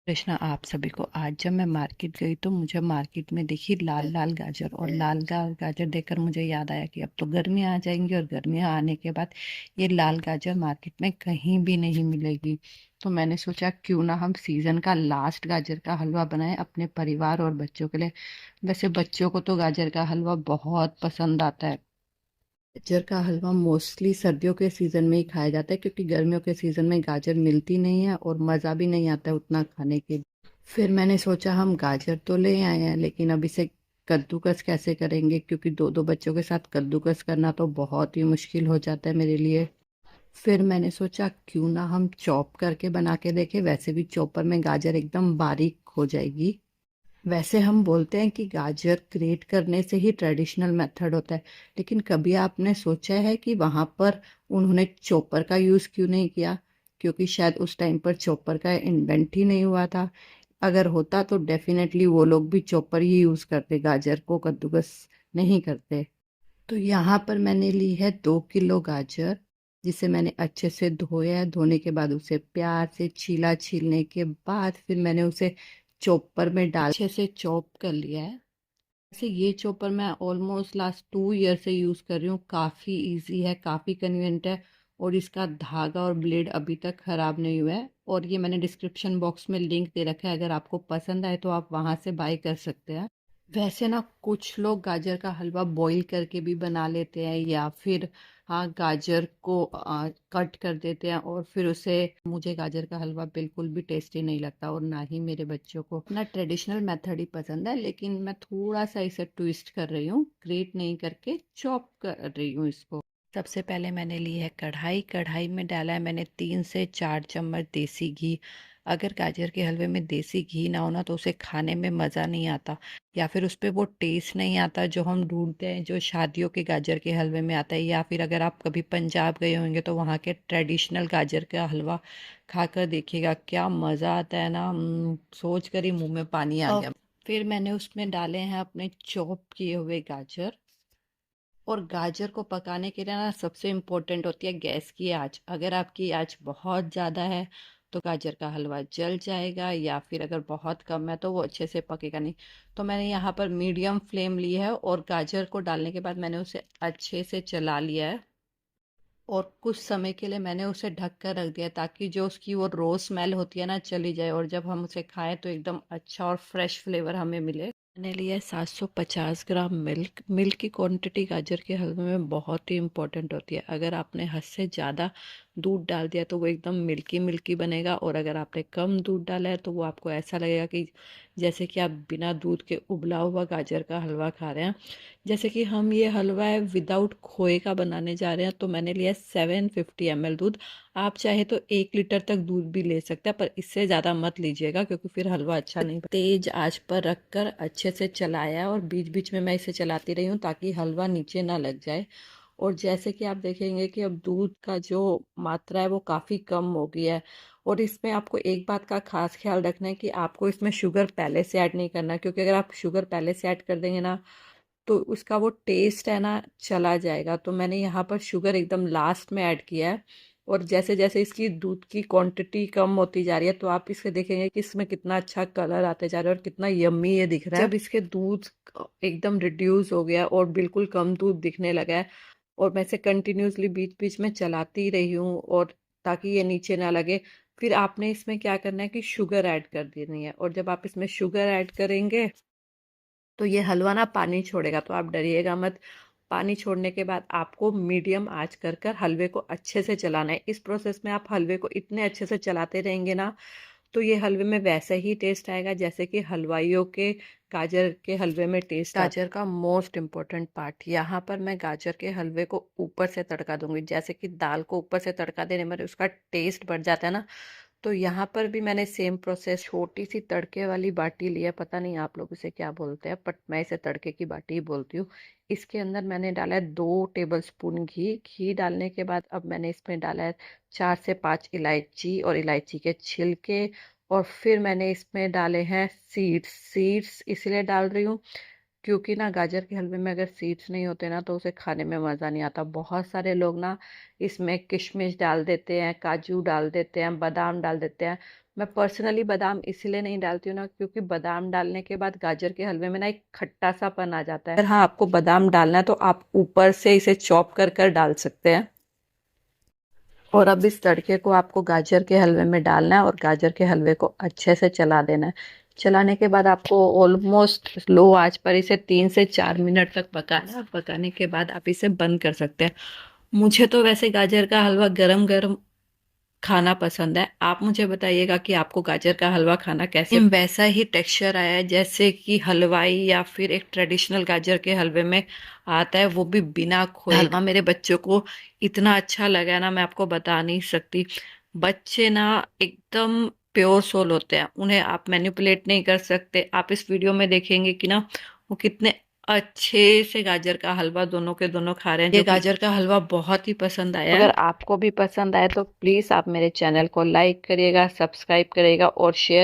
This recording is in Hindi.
कृष्णा, आप सभी को। आज जब मैं मार्केट गई तो मुझे मार्केट में दिखी लाल लाल गाजर, और लाल लाल गाजर देखकर मुझे याद आया कि अब तो गर्मियाँ आ जाएंगी, और गर्मियाँ आने के बाद ये लाल गाजर मार्केट में कहीं भी नहीं मिलेगी। तो मैंने सोचा क्यों ना हम सीजन का लास्ट गाजर का हलवा बनाएं अपने परिवार और बच्चों के लिए। वैसे बच्चों को तो गाजर का हलवा बहुत पसंद आता है। गाजर का हलवा मोस्टली सर्दियों के सीजन में ही खाया जाता है, क्योंकि गर्मियों के सीजन में गाजर मिलती नहीं है और मज़ा भी नहीं आता है उतना खाने के। फिर मैंने सोचा हम गाजर तो ले आए हैं, लेकिन अब इसे कद्दूकस कैसे करेंगे, क्योंकि दो दो बच्चों के साथ कद्दूकस करना तो बहुत ही मुश्किल हो जाता है मेरे लिए। फिर मैंने सोचा क्यों ना हम चॉप करके बना के देखें, वैसे भी चॉपर में गाजर एकदम बारीक हो जाएगी। वैसे हम बोलते हैं कि गाजर ग्रेट करने से ही ट्रेडिशनल मेथड होता है, लेकिन कभी आपने सोचा है कि वहाँ पर उन्होंने चॉपर का यूज़ क्यों नहीं किया? क्योंकि शायद उस टाइम पर चॉपर का इन्वेंट ही नहीं हुआ था। अगर होता तो डेफिनेटली वो लोग भी चॉपर ही यूज़ करते, गाजर को कद्दूकस नहीं करते। तो यहाँ पर मैंने ली है 2 किलो गाजर, जिसे मैंने अच्छे से धोया है। धोने के बाद उसे प्यार से छीला, छीलने के बाद फिर मैंने उसे चॉपर में डाल अच्छे से चॉप कर लिया है। वैसे ये चॉपर मैं ऑलमोस्ट लास्ट 2 ईयर से यूज़ कर रही हूँ। काफ़ी इजी है, काफ़ी कन्वीनियंट है, और इसका धागा और ब्लेड अभी तक ख़राब नहीं हुआ है। और ये मैंने डिस्क्रिप्शन बॉक्स में लिंक दे रखा है, अगर आपको पसंद आए तो आप वहाँ से बाय कर सकते हैं। वैसे ना कुछ लोग गाजर का हलवा बॉईल करके भी बना लेते हैं, या फिर हाँ, गाजर को कट कर देते हैं और फिर उसे। मुझे गाजर का हलवा बिल्कुल भी टेस्टी नहीं लगता, और ना ही मेरे बच्चों को। अपना ट्रेडिशनल मेथड ही पसंद है, लेकिन मैं थोड़ा सा इसे ट्विस्ट कर रही हूँ, ग्रेट नहीं करके चॉप कर रही हूँ इसको। सबसे पहले मैंने ली है कढ़ाई। कढ़ाई में डाला है मैंने 3 से 4 चम्मच देसी घी। अगर गाजर के हलवे में देसी घी ना हो ना तो उसे खाने में मज़ा नहीं आता, या फिर उस पे वो टेस्ट नहीं आता जो हम ढूंढते हैं, जो शादियों के गाजर के हलवे में आता है। या फिर अगर आप कभी पंजाब गए होंगे तो वहाँ के ट्रेडिशनल गाजर का हलवा खाकर देखिएगा, क्या मज़ा आता है ना। सोच कर ही मुंह में पानी आ गया। फिर मैंने उसमें डाले हैं अपने चॉप किए हुए गाजर। और गाजर को पकाने के लिए ना सबसे इम्पोर्टेंट होती है गैस की आंच। अगर आपकी आंच बहुत ज़्यादा है तो गाजर का हलवा जल जाएगा, या फिर अगर बहुत कम है तो वो अच्छे से पकेगा नहीं। तो मैंने यहाँ पर मीडियम फ्लेम ली है, और गाजर को डालने के बाद मैंने उसे अच्छे से चला लिया है। और कुछ समय के लिए मैंने उसे ढक कर रख दिया, ताकि जो उसकी वो रो स्मेल होती है ना चली जाए, और जब हम उसे खाएं तो एकदम अच्छा और फ्रेश फ्लेवर हमें मिले। मैंने लिया है 750 ग्राम मिल्क। मिल्क की क्वांटिटी गाजर के हलवे में बहुत ही इंपॉर्टेंट होती है। अगर आपने हद से ज़्यादा दूध डाल दिया तो वो एकदम मिल्की मिल्की बनेगा, और अगर आपने कम दूध डाला है तो वो आपको ऐसा लगेगा कि जैसे कि आप बिना दूध के उबला हुआ गाजर का हलवा खा रहे हैं। जैसे कि हम ये हलवा है विदाउट खोए का बनाने जा रहे हैं, तो मैंने लिया 750 ml दूध। आप चाहे तो 1 लीटर तक दूध भी ले सकते हैं, पर इससे ज़्यादा मत लीजिएगा, क्योंकि फिर हलवा अच्छा नहीं। तेज आंच पर रखकर अच्छे से चलाया, और बीच बीच में मैं इसे चलाती रही हूँ ताकि हलवा नीचे ना लग जाए। और जैसे कि आप देखेंगे कि अब दूध का जो मात्रा है वो काफ़ी कम हो गई है। और इसमें आपको एक बात का खास ख्याल रखना है कि आपको इसमें शुगर पहले से ऐड नहीं करना, क्योंकि अगर आप शुगर पहले से ऐड कर देंगे ना तो उसका वो टेस्ट है ना चला जाएगा। तो मैंने यहाँ पर शुगर एकदम लास्ट में ऐड किया है। और जैसे जैसे इसकी दूध की क्वांटिटी कम होती जा रही है तो आप इसे देखेंगे कि इसमें कितना अच्छा कलर आते जा रहा है और कितना यम्मी ये दिख रहा है। जब इसके दूध एकदम रिड्यूस हो गया और बिल्कुल कम दूध दिखने लगा है, और मैं इसे कंटिन्यूसली बीच बीच में चलाती रही हूँ, और ताकि ये नीचे ना लगे। फिर आपने इसमें क्या करना है कि शुगर ऐड कर देनी है, और जब आप इसमें शुगर ऐड करेंगे तो ये हलवा ना पानी छोड़ेगा, तो आप डरिएगा मत। पानी छोड़ने के बाद आपको मीडियम आंच कर कर हलवे को अच्छे से चलाना है। इस प्रोसेस में आप हलवे को इतने अच्छे से चलाते रहेंगे ना, तो ये हलवे में वैसा ही टेस्ट आएगा जैसे कि हलवाइयों के गाजर के हलवे में टेस्ट आता है। गाजर का मोस्ट इम्पोर्टेंट पार्ट, यहाँ पर मैं गाजर के हलवे को ऊपर से तड़का दूंगी। जैसे कि दाल को ऊपर से तड़का देने में उसका टेस्ट बढ़ जाता है ना, तो यहाँ पर भी मैंने सेम प्रोसेस, छोटी सी तड़के वाली बाटी ली है। पता नहीं आप लोग इसे क्या बोलते हैं, बट मैं इसे तड़के की बाटी ही बोलती हूँ। इसके अंदर मैंने डाला है 2 टेबल स्पून घी। घी डालने के बाद अब मैंने इसमें डाला है 4 से 5 इलायची और इलायची के छिलके। और फिर मैंने इसमें डाले हैं सीड्स। सीड्स इसलिए डाल रही हूँ क्योंकि ना गाजर के हलवे में अगर सीड्स नहीं होते ना तो उसे खाने में मज़ा नहीं आता। बहुत सारे लोग ना इसमें किशमिश डाल देते हैं, काजू डाल देते हैं, बादाम डाल देते हैं, मैं पर्सनली बादाम इसीलिए नहीं डालती हूँ ना, क्योंकि बादाम डालने के बाद गाजर के हलवे में ना एक खट्टा सा पन आ जाता है। अगर हाँ आपको बादाम डालना है तो आप ऊपर से इसे चॉप कर कर डाल सकते हैं। और अब इस तड़के को आपको गाजर के हलवे में डालना है और गाजर के हलवे को अच्छे से चला देना है। चलाने के बाद आपको ऑलमोस्ट लो आंच पर इसे 3 से 4 मिनट तक पकाना है। पकाने के बाद आप इसे बंद कर सकते हैं। मुझे तो वैसे गाजर का हलवा गरम गरम खाना पसंद है। आप मुझे बताइएगा कि आपको गाजर का हलवा खाना कैसे वैसा ही टेक्सचर आया है जैसे कि हलवाई या फिर एक ट्रेडिशनल गाजर के हलवे में आता है, वो भी बिना खोए। हलवा मेरे बच्चों को इतना अच्छा लगा ना, मैं आपको बता नहीं सकती। बच्चे ना एकदम प्योर सोल होते हैं, उन्हें आप मैनिपुलेट नहीं कर सकते। आप इस वीडियो में देखेंगे कि ना वो कितने अच्छे से गाजर का हलवा दोनों के दोनों खा रहे हैं। ये गाजर का हलवा बहुत ही पसंद आया है। अगर आपको भी पसंद आए तो प्लीज आप मेरे चैनल को लाइक करिएगा, सब्सक्राइब करिएगा और शेयर